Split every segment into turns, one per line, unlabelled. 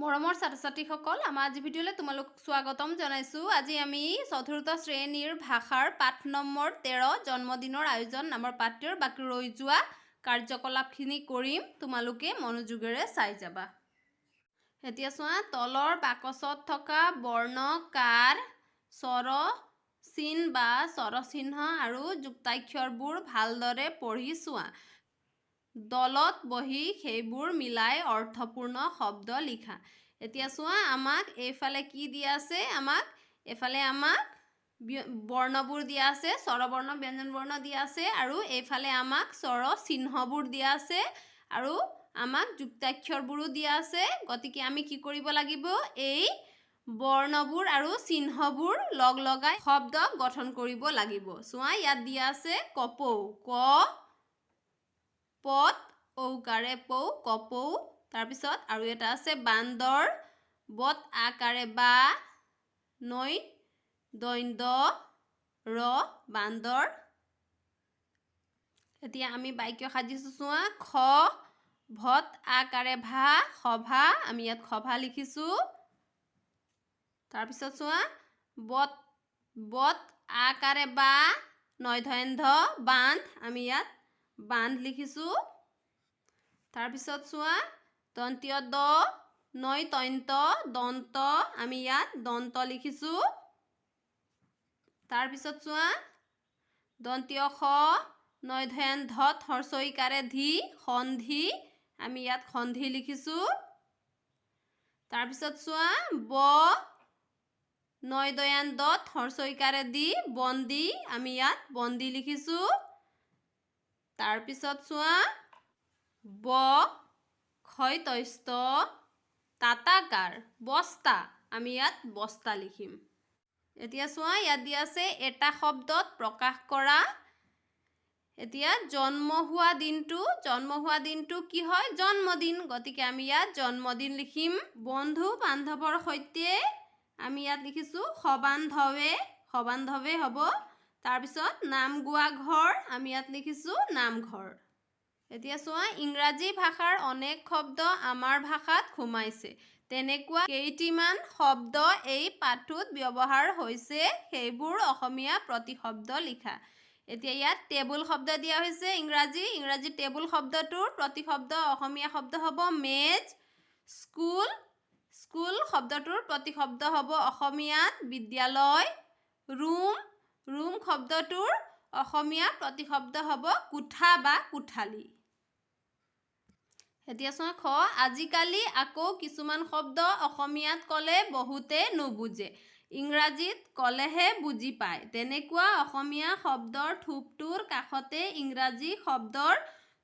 মৰমৰ ছাত্ৰ-ছাত্ৰীসকল, আমাৰ আজি ভিডিঅ'লৈ তোমালোক স্বাগতম জনাইছোঁ। আজি আমি চতুৰ্থ শ্ৰেণীৰ ভাষাৰ পাঠ নম্বৰ 13 জন্মদিনৰ আয়োজন নামৰ পাঠটোৰ বাকী ৰৈ যোৱা কাৰ্যকলাপখিনি কৰিম। তোমালোকে মনোযোগেৰে চাই যাবা। এতিয়া চোৱা, তলৰ বাকচত থকা বৰ্ণ, কাৰ, স্বৰ চিন বা স্বৰচিহ্ন আৰু যুক্তাক্ষৰবোৰ ভালদৰে পঢ়ি চোৱা। দলত বহি সেইবোৰ মিলাই অৰ্থপূৰ্ণ শব্দ লিখা। এতিয়া চোৱা, আমাক এইফালে কি দিয়া আছে? এইফালে আমাক বৰ্ণবোৰ দিয়া আছে, স্বৰবৰ্ণ ব্যঞ্জন বৰ্ণ দিয়া আছে, আৰু এইফালে আমাক স্বৰ চিহ্নবোৰ দিয়া আছে আৰু আমাক যুক্তাক্ষৰবোৰো দিয়া আছে। গতিকে আমি কি কৰিব লাগিব? এই বৰ্ণবোৰ আৰু চিহ্নবোৰ লগ লগাই শব্দ গঠন কৰিব লাগিব। চোৱা, ইয়াত দিয়া আছে কপৌ, ক, পত, ঔকাৰে পৌ, কপৌ। তাৰপিছত আৰু এটা আছে বান্দৰ, বত আকাৰে বা, নৈ দৈন্দ ৰ, বান্দৰ। এতিয়া আমি বাক্য সাজিছোঁ। চোৱা, খ, ভত আকাৰে ভা, সভা। আমি ইয়াত সভা লিখিছোঁ। তাৰপিছত চোৱা, বত আকাৰে বা, নৈ দৈন্দ, বান্ধ। আমি ইয়াত বান্ধ লিখিছোঁ। তাৰপিছত চোৱা, দন্তীয় দ, নৈ তৈন্ত, দন্ত। আমি ইয়াত দন্ত লিখিছোঁ। তাৰপিছত চোৱা, দন্তীয় স, নৈ ধেন ধত, হৰ্ষইকাৰে ধি, সন্ধি। আমি ইয়াত সন্ধি লিখিছোঁ। তাৰপিছত চোৱা, ব, নৈ দয়ান দত, হৰ্ষইকাৰে দি, বন্দী। আমি ইয়াত বন্দী লিখিছোঁ। তাৰপিছত চোৱা, ব, ক্ষয় তৈস্ত, তাতাকাৰ, বস্তা। আমি ইয়াত বস্তা লিখিম। এতিয়া চোৱা, ইয়াত দিয়া আছে এটা শব্দত প্ৰকাশ কৰা। এতিয়া জন্ম হোৱা দিনটো কি হয়? জন্মদিন। গতিকে আমি ইয়াত জন্মদিন লিখিম। বন্ধু বান্ধৱৰ সৈতে আমি ইয়াত লিখিছোঁ সবান্ধৱে হ'ব। তাৰপিছত নাম গোৱা ঘৰ, আমি ইয়াত লিখিছোঁ নামঘৰ। এতিয়া চোৱা, ইংৰাজী ভাষাৰ অনেক শব্দ আমাৰ ভাষাত সোমাইছে। তেনেকুৱা কেইটিমান শব্দ এই পাঠটোত ব্যৱহাৰ হৈছে, সেইবোৰ অসমীয়া প্ৰতিশব্দ লিখা। এতিয়া ইয়াত টেবুল শব্দ দিয়া হৈছে ইংৰাজী টেবুল শব্দটোৰ প্ৰতিশব্দ অসমীয়া শব্দ হ'ব মেজ। স্কুল শব্দটোৰ প্ৰতিশব্দ হ'ব অসমীয়াত বিদ্যালয়। ৰুম শব্দটোৰ অসমীয়া প্ৰতিশব্দ হ'ব কোঠা বা কোঠালি। এতিয়া চোৱা, খ, আজিকালি আকৌ কিছুমান শব্দ অসমীয়াত ক'লে বহুতে নুবুজে, ইংৰাজীত ক'লেহে বুজি পায়। তেনেকুৱা অসমীয়া শব্দৰ থোপটোৰ কাষতে ইংৰাজী শব্দৰ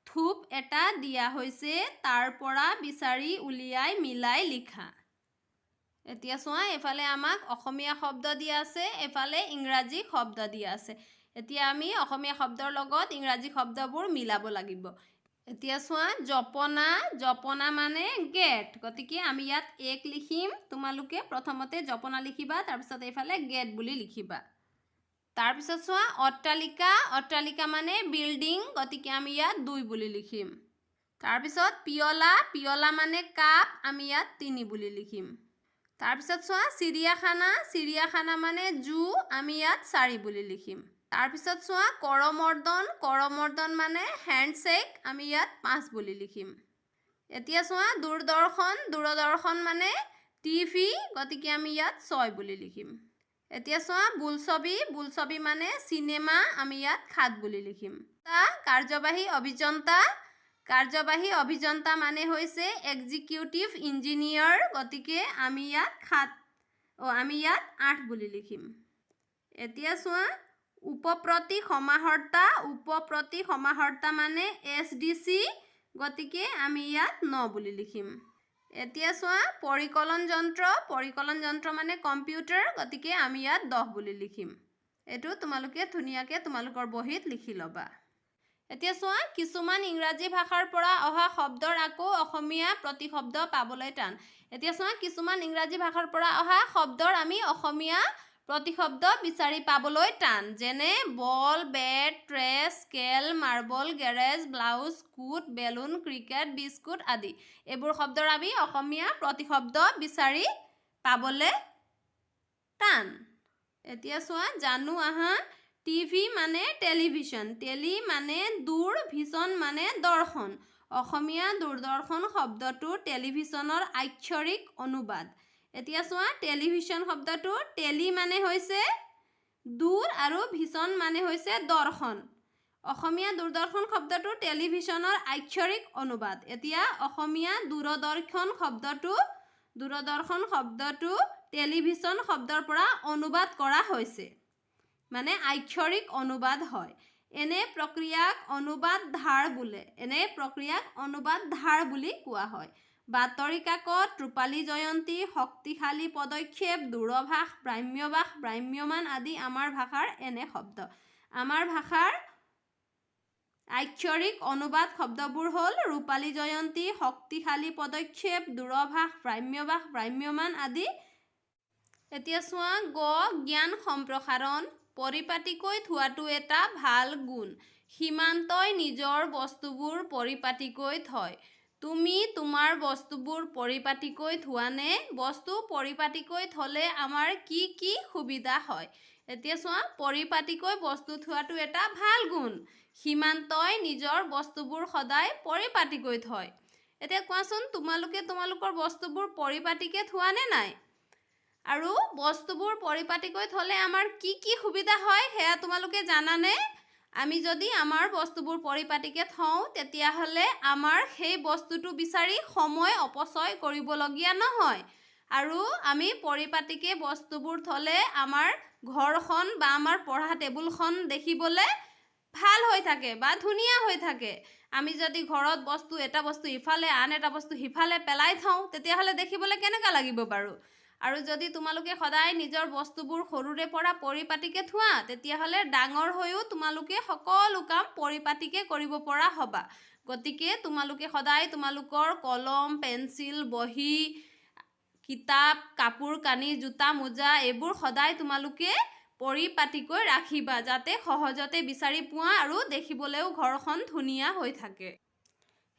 থোপ এটা দিয়া হৈছে, তাৰ পৰা বিচাৰি উলিয়াই মিলাই লিখা। এতিয়া চোৱা, এইফালে আমাক অসমীয়া শব্দ দিয়া আছে, এইফালে ইংৰাজী শব্দ দিয়া আছে। এতিয়া আমি অসমীয়া শব্দৰ লগত ইংৰাজী শব্দবোৰ মিলাব লাগিব। এতিয়া চোৱা, জপনা মানে গেট। গতিকে আমি ইয়াত এক লিখিম। তোমালোকে প্ৰথমতে জপনা লিখিবা, তাৰপিছত এইফালে গেট বুলি লিখিবা। তাৰপিছত চোৱা, অট্টালিকা মানে বিল্ডিং। গতিকে আমি ইয়াত 2 বুলি লিখিম। তাৰপিছত পিয়লা মানে কাপ। আমি ইয়াত 3 বুলি লিখিম। তাৰপিছত চোৱা, চিৰিয়াখানা মানে জু। আমি ইয়াত 4 বুলি লিখিম। তাৰপিছত চোৱা, কৰমৰ্দন মানে হেণ্ডশ্বেক। আমি ইয়াত 5 বুলি লিখিম। এতিয়া চোৱা, দূৰদৰ্শন মানে টিভি। গতিকে আমি ইয়াত 6 বুলি লিখিম। এতিয়া চোৱা, বোলছবি মানে চিনেমা। আমি ইয়াত 7 বুলি লিখিম। কাৰ্যবাহী অভিযন্তা মানে হৈছে এক্সিকিউটিভ ইঞ্জিনিয়াৰ। গতিকে আমি ইয়াত 8 বুলি লিখিম। এতিয়া চোৱা, উপপ্ৰতি সমাহৰ্তা মানে SDC। গতিকে আমি ইয়াত 9 বুলি লিখিম। এতিয়া চোৱা, পৰিকলন যন্ত্ৰ মানে কম্পিউটাৰ। গতিকে আমি ইয়াত 10 বুলি লিখিম। এইটো তোমালোকে ধুনীয়াকৈ তোমালোকৰ বহীত লিখি ল'বা। এতিয়া চোৱা, কিছুমান ইংৰাজী ভাষাৰ পৰা অহা শব্দৰ আকৌ অসমীয়া প্ৰতিশব্দ পাবলৈ টান। এতিয়া চোৱা, কিছুমান ইংৰাজী ভাষাৰ পৰা অহা শব্দৰ আমি অসমীয়া প্ৰতিশব্দ বিচাৰি পাবলৈ টান, যেনে বল, বেট, ট্ৰেছ, scale, marble, garage, blouse, coat, balloon, cricket, biscuit আদি। এইবোৰ শব্দৰ আমি অসমীয়া প্ৰতিশব্দ বিচাৰি পাবলৈ টান। এতিয়া চোৱা, জানো আহা। টিভি মানে টেলিভিছন, টেলি মানে দূৰ, ভিছন মানে দৰ্শন। অসমীয়া দূৰদৰ্শন শব্দটো টেলিভিছনৰ আক্ষৰিক অনুবাদ। এতিয়া চোৱা, টেলিভিছন শব্দটো টেলি মানে হৈছে দূৰ আৰু ভিছন মানে হৈছে দৰ্শন। অসমীয়া দূৰদৰ্শন শব্দটো টেলিভিছনৰ আক্ষৰিক অনুবাদ। এতিয়া অসমীয়া দূৰদৰ্শন শব্দটো টেলিভিছন শব্দৰ পৰা অনুবাদ কৰা হৈছে, মানে আক্ষৰিক অনুবাদ হয়। এনে প্ৰক্ৰিয়াক অনুবাদ ধাৰ বুলি কোৱা হয়। বাতৰি কাকত, ৰূপালী জয়ন্তী, শক্তিশালী পদক্ষেপ, দূৰভাষ, ব্ৰাহ্ম্যভাষ, ব্ৰাহ্ম্যমান আদি আমাৰ ভাষাৰ এনে শব্দ। আমাৰ ভাষাৰ আক্ষৰিক অনুবাদ শব্দবোৰ হ'ল ৰূপালী জয়ন্তী, শক্তিশালী পদক্ষেপ, দূৰভাষ, ব্ৰাহ্ম্যভাষ, ব্ৰাহ্ম্যমান আদি। এতিয়া চোৱা, জ্ঞান সম্প্ৰসাৰণ। পৰিপাটিকৈ থোৱাটো এটা ভাল গুণ। সীমান্তই নিজৰ বস্তুবোৰ পৰিপাটিকৈ থয়। তুমি তোমাৰ বস্তুবোৰ পৰিপাটিকৈ থোৱানে? বস্তু পৰিপাটিকৈ থ'লে আমাৰ কি কি সুবিধা হয়? এতিয়া চোৱা, পৰিপাটিকৈ বস্তু থোৱাটো এটা ভাল গুণ। সীমান্তই নিজৰ বস্তুবোৰ সদায় পৰিপাটিকৈ থয়। এতিয়া কোৱাচোন, তোমালোকে তোমালোকৰ বস্তুবোৰ পৰিপাটিকৈ থোৱানে নাই? আৰু বস্তুবোৰ পৰিপাটিকৈ থ'লে আমাৰ কি কি সুবিধা হয় সেয়া তোমালোকে জানানে? আমি যদি আমাৰ বস্তুবোৰ পৰিপাটিকৈ থওঁ, তেতিয়াহ'লে আমাৰ সেই বস্তুটো বিচাৰি সময় অপচয় কৰিবলগীয়া নহয়। আৰু আমি পৰিপাটিকৈ বস্তুবোৰ থ'লে আমাৰ ঘৰখন বা আমাৰ পঢ়া টেবুলখন দেখিবলৈ ভাল হৈ থাকে বা ধুনীয়া হৈ থাকে। আমি যদি ঘৰত এটা বস্তু ইফালে, আন এটা বস্তু সিফালে পেলাই থওঁ, তেতিয়াহ'লে দেখিবলৈ কেনেকুৱা লাগিব বাৰু? আৰু যদি তোমালোকে সদায় নিজৰ বস্তুবোৰ সৰুৰে পৰা পৰিপাটিকৈ থোৱা, তেতিয়াহ'লে ডাঙৰ হৈও তোমালোকে সকলো কাম পৰিপাটিকৈ কৰিব পৰা হ'বা। গতিকে তোমালোকে সদায় তোমালোকৰ কলম, পেঞ্চিল, বহী, কিতাপ, কাপোৰ কানি, জোতা, মোজা এইবোৰ সদায় তোমালোকে পৰিপাটিকৈ ৰাখিবা, যাতে সহজতে বিচাৰি পোৱা আৰু দেখিবলৈও ঘৰখন ধুনীয়া হৈ থাকে।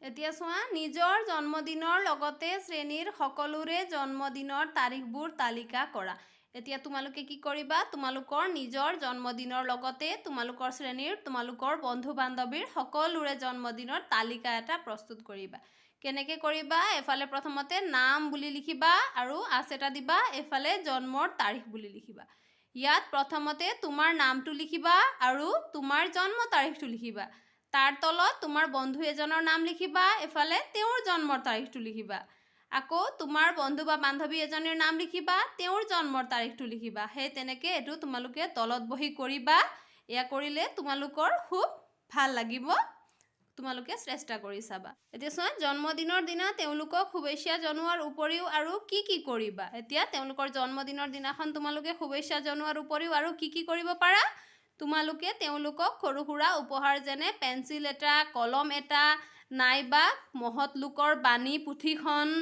এতিয়া চোৱা, নিজৰ জন্মদিনৰ লগতে শ্ৰেণীৰ সকলোৰে জন্মদিনৰ তাৰিখবোৰ তালিকা কৰা। এতিয়া তোমালোকে কি কৰিবা? তোমালোকৰ নিজৰ জন্মদিনৰ লগতে তোমালোকৰ শ্ৰেণীৰ তোমালোকৰ বন্ধু বান্ধৱীৰ সকলোৰে জন্মদিনৰ তালিকা এটা প্ৰস্তুত কৰিবা। কেনেকৈ কৰিবা? এফালে প্ৰথমতে নাম বুলি লিখিবা আৰু আঁচ এটা দিবা, এফালে জন্মৰ তাৰিখ বুলি লিখিবা। ইয়াত প্ৰথমতে তোমাৰ নামটো লিখিবা আৰু তোমাৰ জন্ম তাৰিখটো লিখিবা। তাৰ তলত তোমাৰ বন্ধু এজনৰ নাম লিখিবা, এফালে তেওঁৰ জন্মৰ তাৰিখটো লিখিবা। আকৌ তোমাৰ বন্ধু বা বান্ধৱী এজনীৰ নাম লিখিবা, তেওঁৰ জন্মৰ তাৰিখটো লিখিবা। সেই তেনেকৈ এইটো তোমালোকে তলত বহি কৰিবা। এয়া কৰিলে তোমালোকৰ খুব ভাল লাগিব। তোমালোকে চেষ্টা কৰি চাবা। এতিয়া চোৱা, জন্মদিনৰ দিনা তেওঁলোকক শুভেচ্ছা জনোৱাৰ উপৰিও আৰু কি কি কৰিবা? এতিয়া তেওঁলোকৰ জন্মদিনৰ দিনাখন তোমালোকে শুভেচ্ছা জনোৱাৰ উপৰিও আৰু কি কি কৰিব পাৰা? তোমালোকে তেওঁলোকক সৰু সুৰা উপহাৰ যেনে পেঞ্চিল এটা, কলম এটা, নাইবা মহৎ লোকৰ বাণী পুথিখন,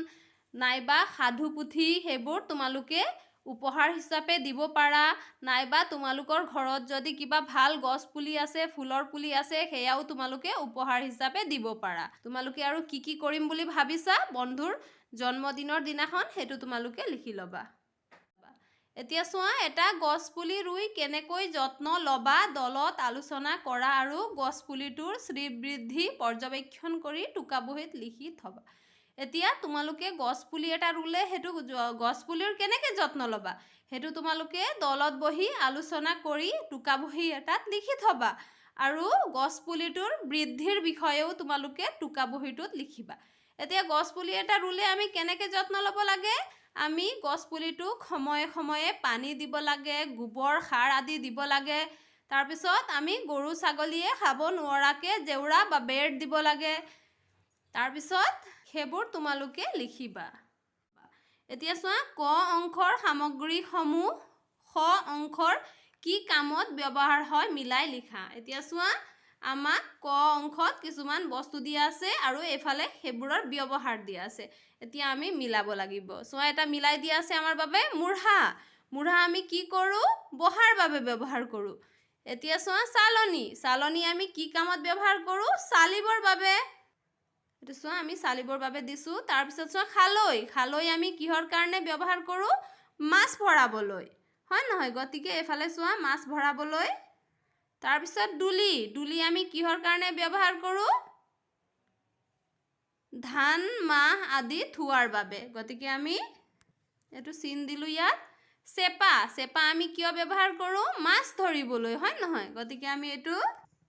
নাইবা সাধু পুথি, সেইবোৰ তোমালোকে উপহাৰ হিচাপে দিব পাৰা। নাইবা তোমালোকৰ ঘৰত যদি কিবা ভাল গছ পুলি আছে, ফুলৰ পুলি আছে, সেয়াও তোমালোকে উপহাৰ হিচাপে দিব পাৰা। তোমালোকে আৰু কি কি কৰিম বুলি ভাবিছা বন্ধুৰ জন্মদিনৰ দিনাখন, সেইটো তোমালোকে লিখি ল'বা। এতিয়া চোৱা, এটা গছ পুলি ৰুই কেনেকৈ যত্ন ল'বা দলত আলোচনা কৰা আৰু গছ পুলিটোৰ শ্ৰীবৃদ্ধি পৰ্যবেক্ষণ কৰি টোকা বহীত লিখি থবা। এতিয়া তোমালোকে গছ পুলি এটা ৰুলে সেইটো গছ পুলিৰ কেনেকৈ যত্ন ল'বা সেইটো তোমালোকে দলত বহি আলোচনা কৰি টোকা বহী এটাত লিখি থবা। আৰু গছ পুলিটোৰ বৃদ্ধিৰ বিষয়েও তোমালোকে টোকা বহীটোত লিখিবা। এতিয়া গছ পুলি এটা ৰুলে আমি কেনেকৈ যত্ন ল'ব লাগে? আমি গছ পুলিটোক সময়ে সময়ে পানী দিব লাগে, গোবৰ সাৰ আদি দিব লাগে। তাৰপিছত আমি গৰু ছাগলীয়ে খাব নোৱাৰাকৈ জেওৰা বা বেৰ দিব লাগে। তাৰপিছত সেইবোৰ তোমালোকে লিখিবা। এতিয়া চোৱা, ক অংশৰ সামগ্ৰীসমূহ খ অংশৰ কি কামত ব্যৱহাৰ হয় মিলাই লিখা। এতিয়া চোৱা, আমাক ক অংশত কিছুমান বস্তু দিয়া আছে আৰু এইফালে সেইবোৰৰ ব্যৱহাৰ দিয়া আছে। এতিয়া আমি মিলাব লাগিব। চোৱা, এটা মিলাই দিয়া আছে আমাৰ বাবে মুঢ়া। মূঢ়া আমি কি কৰোঁ? বহাৰ বাবে ব্যৱহাৰ কৰোঁ। এতিয়া চোৱা চালনী। চালনী আমি কি কামত ব্যৱহাৰ কৰোঁ? চালিবৰ বাবে। এইটো চোৱা আমি চালিবৰ বাবে দিছোঁ। তাৰপিছত চোৱা খালৈ। খালৈ আমি কিহৰ কাৰণে ব্যৱহাৰ কৰোঁ? মাছ ভৰাবলৈ, হয় নহয়? গতিকে এইফালে চোৱা মাছ ভৰাবলৈ। তাৰপিছত ডুলি। ডুলি আমি কিহৰ কাৰণে ব্যৱহাৰ কৰোঁ? ধান মাহ আদি থোৱাৰ বাবে। গতিকে আমি এইটো চিন দিলোঁ ইয়াত। চেপা। চেপা আমি কিয় ব্যৱহাৰ কৰোঁ? মাছ ধৰিবলৈ, হয় নহয়? গতিকে আমি এইটো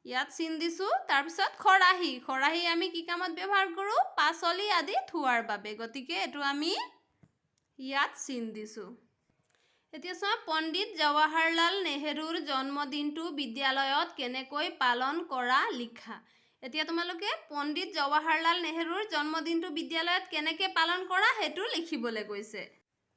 ইয়াত চিন দিছোঁ। তাৰপিছত খৰাহী। খৰাহী আমি কি কামত ব্যৱহাৰ কৰোঁ? পাচলি আদি থোৱাৰ বাবে। গতিকে এইটো আমি ইয়াত চিন দিছোঁ। এতিয়া চোৱা পণ্ডিত জৱাহৰলাল নেহৰুৰ জন্মদিনটো বিদ্যালয়ত কেনেকৈ পালন কৰা লিখা। এতিয়া তোমালোকে পণ্ডিত জৱাহৰলাল নেহৰুৰ জন্মদিনটো বিদ্যালয়ত কেনেকৈ পালন কৰা সেইটো লিখিবলৈ কৈছে।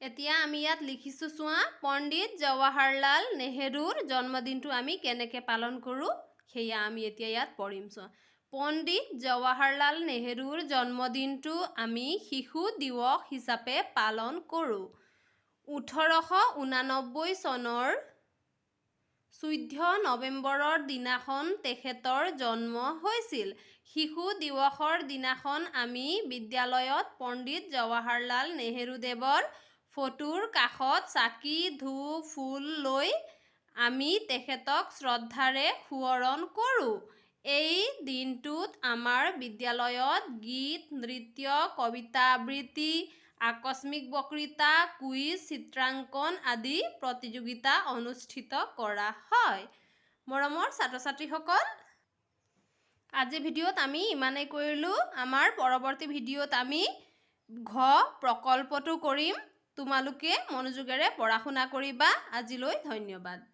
এতিয়া আমি ইয়াত লিখিছোঁ চোৱা, পণ্ডিত জৱাহৰলাল নেহৰুৰ জন্মদিনটো আমি কেনেকৈ পালন কৰোঁ সেয়া আমি এতিয়া ইয়াত পঢ়িম চোৱা। পণ্ডিত জৱাহৰলাল নেহৰুৰ জন্মদিনটো আমি শিশু দিৱস হিচাপে পালন কৰোঁ। 1889 চনৰ 14 নৱেম্বৰৰ দিনাখন তেখেতৰ জন্ম হৈছিল। শিশু দিৱসৰ দিনাখন আমি বিদ্যালয়ত পণ্ডিত জৱাহৰলাল নেহৰুদেৱৰ ফটোৰ কাষত চাকি ধূপ ফুল লৈ আমি তেখেতক শ্ৰদ্ধাৰে সোঁৱৰণ কৰোঁ। এই দিনটোত আমাৰ বিদ্যালয়ত গীত, নৃত্য, কবিতা আবৃত্তি, আকস্মিক বক্তৃতা, কুইজ, চিত্ৰাংকন আদি প্ৰতিযোগিতা অনুষ্ঠিত কৰা হয়। মৰমৰ ছাত্ৰ ছাত্ৰীসকল, আজিৰ ভিডিঅ'ত আমি ইমানেই কৰিলোঁ। আমাৰ পৰৱৰ্তী ভিডিঅ'ত আমি ঘ প্ৰকল্পটো কৰিম। তোমালোকে মনোযোগেৰে পঢ়া শুনা কৰিবা। আজিলৈ ধন্যবাদ।